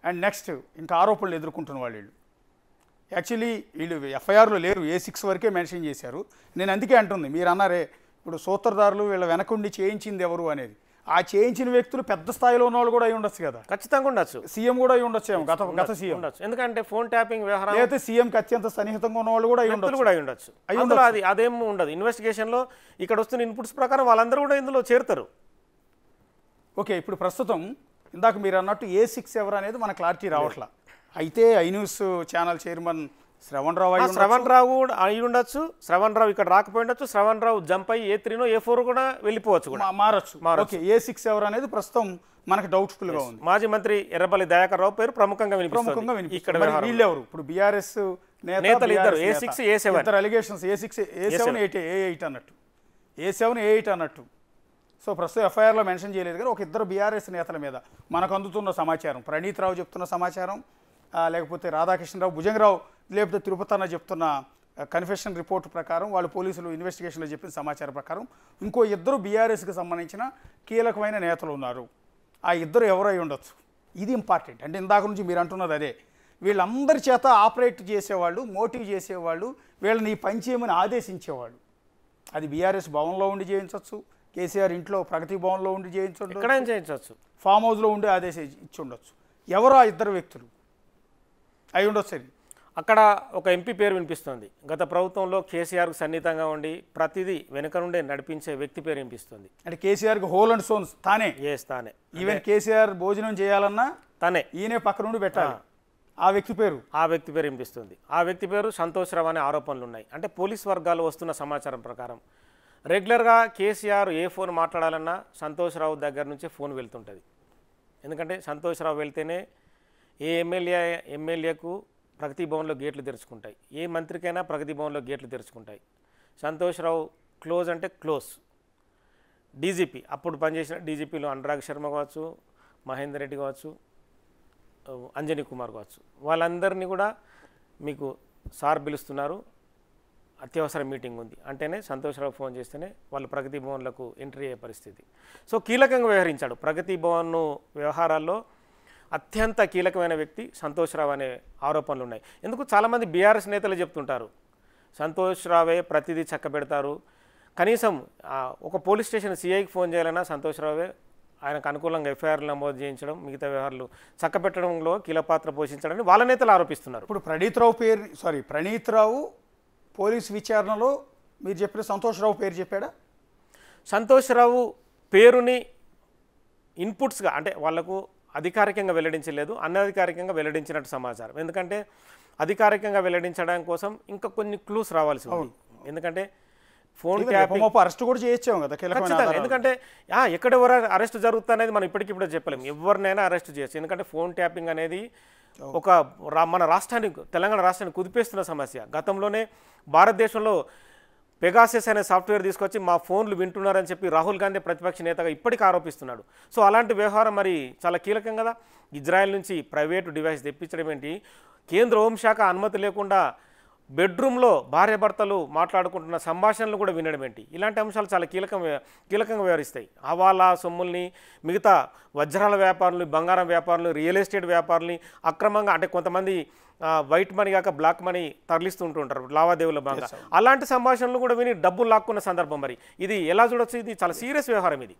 And next ఇంకా ఆరోపణలు ఎదుర్కొంటున్న వాళ్ళు యాక్చువల్లీ వీళ్ళు ఎఫ్ఐఆర్లో లేరు, A6 వరకే మెన్షన్ చేశారు. నేను అందుకే అంటుంది, మీరు అన్నారే ఇప్పుడు సూత్రధారులు వీళ్ళ వెనకుండి చేయించింది ఎవరు అనేది. ఆ చేయించిన వ్యక్తులు పెద్ద స్థాయిలో ఉన్న వాళ్ళు కూడా అయి ఉండొచ్చు కదా. ఖచ్చితంగా ఉండొచ్చు. సీఎం కూడా అయి ఉండొచ్చు, గత సీఎం ఉండొచ్చు. ఎందుకంటే ఫోన్ ట్యాపింగ్ వ్యవహారం అయితే సీఎంకి అత్యంత సన్నిహితంగా ఉన్న వాళ్ళు కూడా అయి ఉండొచ్చు. అందులో అదేం ఉండదు. ఇన్వెస్టిగేషన్లో ఇక్కడ వస్తున్న ఇన్పుట్స్ ప్రకారం వాళ్ళందరూ కూడా ఇందులో చేరుతారు. ఓకే, ఇప్పుడు ప్రస్తుతం ఇందాక మీరు అన్నట్టు A6 ఎవరు అనేది మన క్లారిటీ రావట్లా. అయితే I news channel chairman Shravan Rao అయి ఉండొచ్చు. శ్రవణ్ రావు ఇక్కడ రాకపోయి ఉండొచ్చు. శ్రవణ్ రావు జంప్ అయ్యి A3 A4 కూడా వెళ్ళిపోవచ్చు, కూడా మారచ్చు. ఓకే, A6 ఎవరు అనేది ప్రస్తుతం మనకు డౌట్ఫుల్ గా ఉంది. మాజీ మంత్రి ఎర్రబల్లి దయాకర్ రావు పేరు ప్రముఖంగా వినిపిస్తుంది. ఇక్కడ వీళ్ళెవరు ఇప్పుడు బీఆర్ఎస్ నేతలు ఇద్దరు A6 A7 ఇద్దరు అలిగేషన్స్, A6 A7 A8 అన్నట్టు, A7 A8 అన్నట్టు. సో ప్రస్తుతం ఎఫ్ఐఆర్లో మెన్షన్ చేయలేదు కానీ ఒక ఇద్దరు బీఆర్ఎస్ నేతల మీద మనకు అందుతున్న సమాచారం, ప్రణీత్ రావు చెప్తున్న సమాచారం, లేకపోతే రాధాకృష్ణరావు, భుజంగరావు, లేకపోతే తిరుపతి అన్న చెప్తున్న కన్ఫెషన్ రిపోర్ట్ ప్రకారం, వాళ్ళు పోలీసులు ఇన్వెస్టిగేషన్లో చెప్పిన సమాచారం ప్రకారం ఇంకో ఇద్దరు బీఆర్ఎస్కి సంబంధించిన కీలకమైన నేతలు ఉన్నారు. ఆ ఇద్దరు ఎవరై ఉండొచ్చు, ఇది ఇంపార్టెంట్. అంటే ఇందాక నుంచి మీరు అంటున్నది అదే, వీళ్ళందరి చేత ఆపరేట్ చేసేవాళ్ళు, మోటివ్ చేసేవాళ్ళు, వీళ్ళని ఈ పని చేయమని ఆదేశించేవాళ్ళు. అది బీఆర్ఎస్ భవన్లో ఉండి చేయించవచ్చు, కేసీఆర్ ఇంట్లో ప్రగతి భవన్లో ఉండి చేయించవచ్చు, ఫామ్ హౌస్లో ఉండి ఇచ్చి ఉండొచ్చు. ఎవరు ఆ ఇద్దరు వ్యక్తులు అయి ఉండొచ్చు. అక్కడ ఒక ఎంపీ పేరు వినిపిస్తుంది. గత ప్రభుత్వంలో కేసీఆర్కు సన్నిహితంగా ఉండి ప్రతిదీ వెనుక నుండే నడిపించే వ్యక్తి పేరు వినిపిస్తుంది. అంటే కేసీఆర్కి హోల్ అండ్ సోన్స్ తానే, తానే. ఈవెన్ కేసీఆర్ భోజనం చేయాలన్నా తనే, ఈయనే పక్క నుండి పెట్టాలి. ఆ వ్యక్తి పేరు వినిపిస్తుంది. ఆ వ్యక్తి పేరు సంతోష్ రావు అనే ఆరోపణలు ఉన్నాయి. అంటే పోలీస్ వర్గాలు వస్తున్న సమాచారం ప్రకారం రెగ్యులర్గా కేసీఆర్ ఏ ఫోన్ మాట్లాడాలన్నా సంతోష్ రావు దగ్గర నుంచే ఫోన్ వెళ్తుంటుంది. ఎందుకంటే సంతోష్ రావు వెళ్తేనే ఏ ఎమ్మెల్యేకు ప్రగతి భవన్లో గేట్లు తెరుచుకుంటాయి, ఏ మంత్రికైనా ప్రగతి భవన్లో గేట్లు తెరుచుకుంటాయి. సంతోష్ రావు క్లోజ్ అంటే క్లోజ్. డీజీపీ అప్పుడు పనిచేసిన డీజీపీలో అనురాగ్ శర్మ కావచ్చు, మహేందర్ రెడ్డి కావచ్చు, అంజనీ కుమార్ కావచ్చు, వాళ్ళందరినీ కూడా మీకు సార్ పిలుస్తున్నారు, అత్యవసర మీటింగ్ ఉంది అంటేనే సంతోష్ రావు ఫోన్ చేస్తేనే వాళ్ళు ప్రగతి భవన్లకు ఎంట్రీ అయ్యే పరిస్థితి. సో కీలకంగా వ్యవహరించాడు. ప్రగతి భవన్ వ్యవహారాల్లో అత్యంత కీలకమైన వ్యక్తి సంతోష్ రావు అనే ఆరోపణలు ఉన్నాయి. ఎందుకు చాలామంది బీఆర్ఎస్ నేతలు చెప్తుంటారు సంతోష్ రావే ప్రతిదీ చక్కబెడతారు, కనీసం ఒక పోలీస్ స్టేషన్ సిఐకి ఫోన్ చేయాలన్నా సంతోష్ రావే ఆయనకు అనుకూలంగా ఎఫ్ఐఆర్లు నమోదు చేయించడం, మిగతా వ్యవహారాలు చక్కబెట్టడంలో కీలక పాత్ర పోషించడాన్ని వాళ్ళ నేతలు ఆరోపిస్తున్నారు. ఇప్పుడు ప్రణీత్ రావు పోలీసు విచారణలో మీరు చెప్పిన సంతోష్ రావు పేరు చెప్పాడా? సంతోష్ రావు పేరుని ఇన్పుట్స్గా, అంటే వాళ్లకు అధికారికంగా వెల్లడించలేదు, అనధికారికంగా వెల్లడించినట్టు సమాచారం. ఎందుకంటే అధికారికంగా వెల్లడించడం కోసం ఇంకా కొన్ని క్లూస్ రావాల్సి ఉంది. ఎందుకంటే ఫోన్ ట్యాపింగ్ అరెస్ట్ కూడా చేయొచ్చాం కదా ఖచ్చితంగా. ఎందుకంటే ఎక్కడెవరు అరెస్ట్ జరుగుతుంది అనేది మనం ఇప్పటికిప్పుడు చెప్పలేము. ఎవరినైనా అరెస్ట్ చేయొచ్చు. ఎందుకంటే ఫోన్ ట్యాపింగ్ అనేది ఒక మన రాష్ట్రానికి, తెలంగాణ రాష్ట్రాన్ని కుదిపేస్తున్న సమస్య. గతంలోనే భారతదేశంలో పెగాసెస్ అనే సాఫ్ట్వేర్ తీసుకొచ్చి మా ఫోన్లు వింటున్నారని చెప్పి రాహుల్ గాంధీ ప్రతిపక్ష నేతగా ఇప్పటికీ ఆరోపిస్తున్నాడు. సో అలాంటి వ్యవహారం మరి చాలా కీలకం కదా. ఇజ్రాయెల్ నుంచి ప్రైవేటు డివైస్ తెప్పించడం ఏంటి, కేంద్ర హోంశాఖ అనుమతి లేకుండా బెడ్రూమ్లో భార్యాభర్తలు మాట్లాడుకుంటున్న సంభాషణలు కూడా వినడం ఏంటి, ఇలాంటి అంశాలు చాలా కీలకంగా వ్యవహరిస్తాయి. హవాలా సొమ్ముల్ని, మిగతా వజ్రాల వ్యాపారులు, బంగారం వ్యాపారులు, రియల్ ఎస్టేట్ వ్యాపారులని అక్రమంగా, అంటే కొంతమంది వైట్ మనీ కాక బ్లాక్ మనీ తరలిస్తుంటూ ఉంటారు లావాదేవీల భాగంగా, అలాంటి సంభాషణలు కూడా విని డబ్బులు లాక్కున్న సందర్భం. మరి ఇది ఎలా చూడొచ్చు? ఇది చాలా సీరియస్ వ్యవహారం ఇది.